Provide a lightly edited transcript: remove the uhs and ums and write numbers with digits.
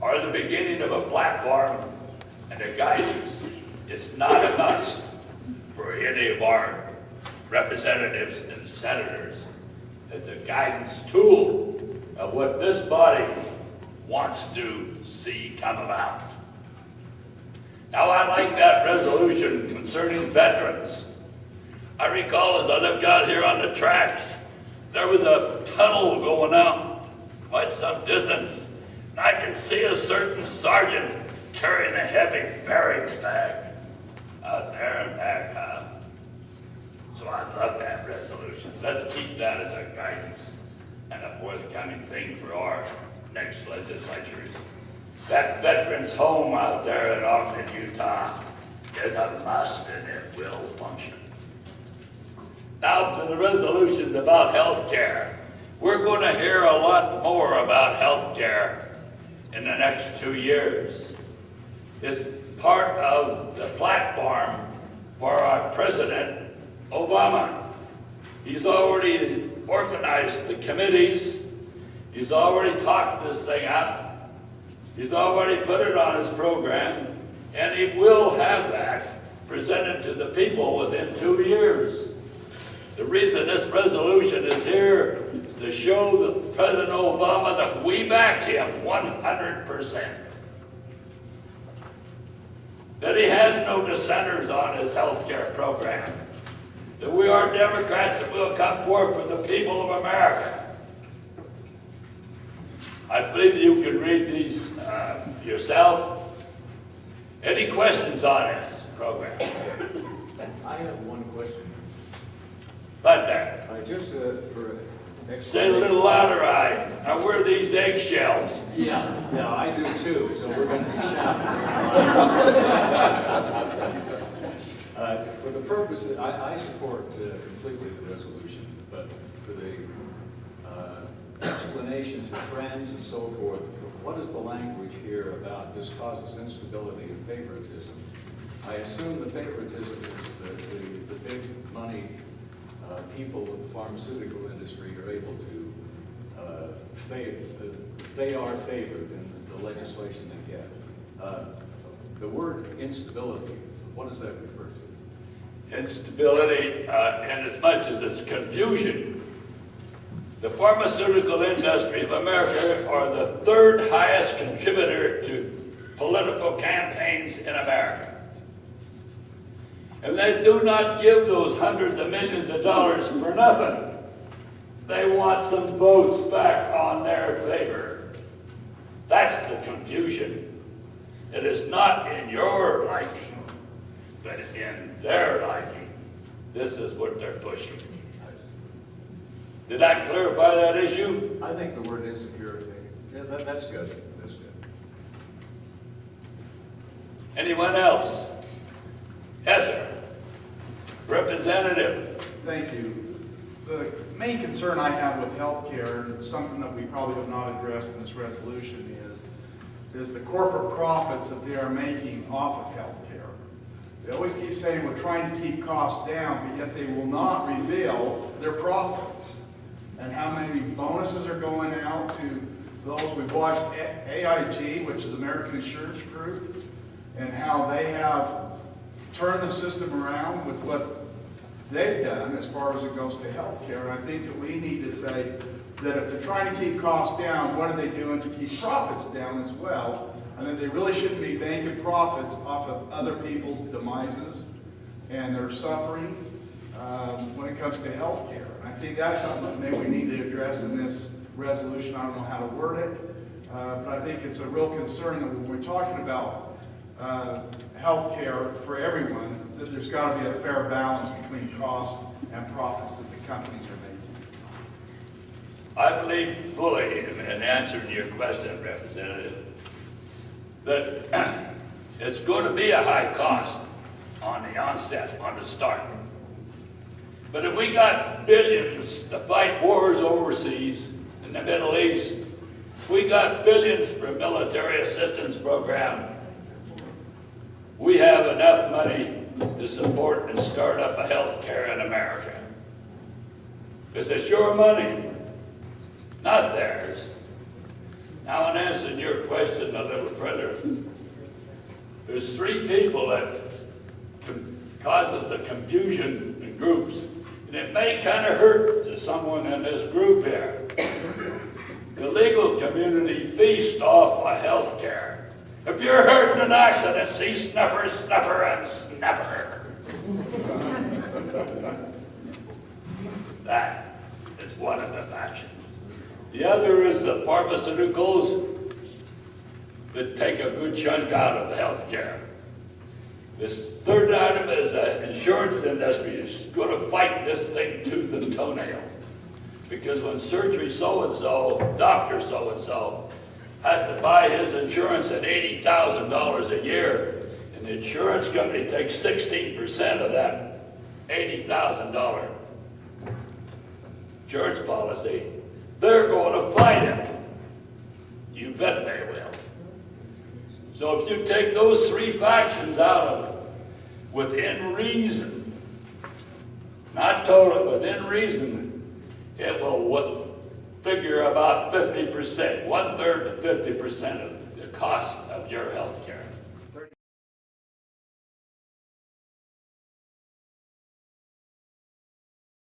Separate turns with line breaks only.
are the beginning of a platform and a guidance. It's not a must for any of our representatives and senators. It's a guidance tool of what this body wants to see come about. Now, I like that resolution concerning veterans. I recall as I looked out here on the tracks, there was a tunnel going out quite some distance, and I could see a certain sergeant carrying a heavy barracks bag out there and back up. So I love that resolution. Let's keep that as a guidance and a forthcoming thing for our next legislatures. That veterans home out there in Ogden, Utah is a must and it will function. Now to the resolutions about health care. We're going to hear a lot more about health care in the next 2 years. It's part of the platform for our President Obama. He's already organized the committees. He's already talked this thing up. He's already put it on his program, and he will have that presented to the people within 2 years. The reason this resolution is here is to show President Obama that we back him 100%. That he has no dissenters on his health care program. That we are Democrats that will come forth for the people of America. I believe you can read these yourself. Any questions on this program?
I have one question.
Right there.
Just for
Say a little louder, I wear these eggshells.
Yeah, I do too, so we're going to be shouting. For the purpose, I support completely the resolution, but for the explanation to friends and so forth, what is the language here about this causes instability and favoritism? I assume the favoritism is the big money people of the pharmaceutical industry are able to they are favored in the legislation they get. The word instability, what does that refer to?
Instability, and as much as it's confusion. The pharmaceutical industry of America are the third highest contributor to political campaigns in America. And they do not give those hundreds of millions of dollars for nothing. They want some votes back on their favor. That's the confusion. It is not in your liking, but in their liking. This is what they're pushing. Did I clarify that issue?
I think the word insecurity. Yeah, that's good. That's good.
Anyone else? Yes, sir. Representative.
Thank you. The main concern I have with health care, and something that we probably have not addressed in this resolution, is the corporate profits that they are making off of health care. They always keep saying we're trying to keep costs down, but yet they will not reveal their profits and how many bonuses are going out to those. We've watched AIG, which is American Insurance Group, and how they have turned the system around with what they've done as far as it goes to health care. And I think that we need to say that if they're trying to keep costs down, what are they doing to keep profits down as well? And that they really shouldn't be banking profits off of other people's demises and their suffering when it comes to health care. I think that's something that maybe we need to address in this resolution. I don't know how to word it, but I think it's a real concern that when we're talking about health care for everyone, that there's got to be a fair balance between cost and profits that the companies are making.
I believe fully in answering your question, Representative, that it's going to be a high cost on the onset, on the start. But if we got billions to fight wars overseas in the Middle East, we got billions for military assistance program, we have enough money to support and start up a health care in America. Because it's your money, not theirs. Now, in answering your question a little further, there's three people that causes the confusion in groups, and it may kind of hurt to someone in this group here. The legal community feasts off of health care. If you're hurt in an accident, see snuffer, snuffer, and snuffer. That is one of the factions. The other is the pharmaceuticals that take a good chunk out of health care. This third item is the insurance industry is going to fight this thing tooth and toenail. Because when surgery so-and-so, doctor so-and-so, has to buy his insurance at $80,000 a year, and the insurance company takes 16% of that $80,000 insurance policy, they're going to fight him. You bet they will. So if you take those three factions out of it, within reason, not total, within reason, it will figure about 50%, 1/3 to 50% of the cost of your health care.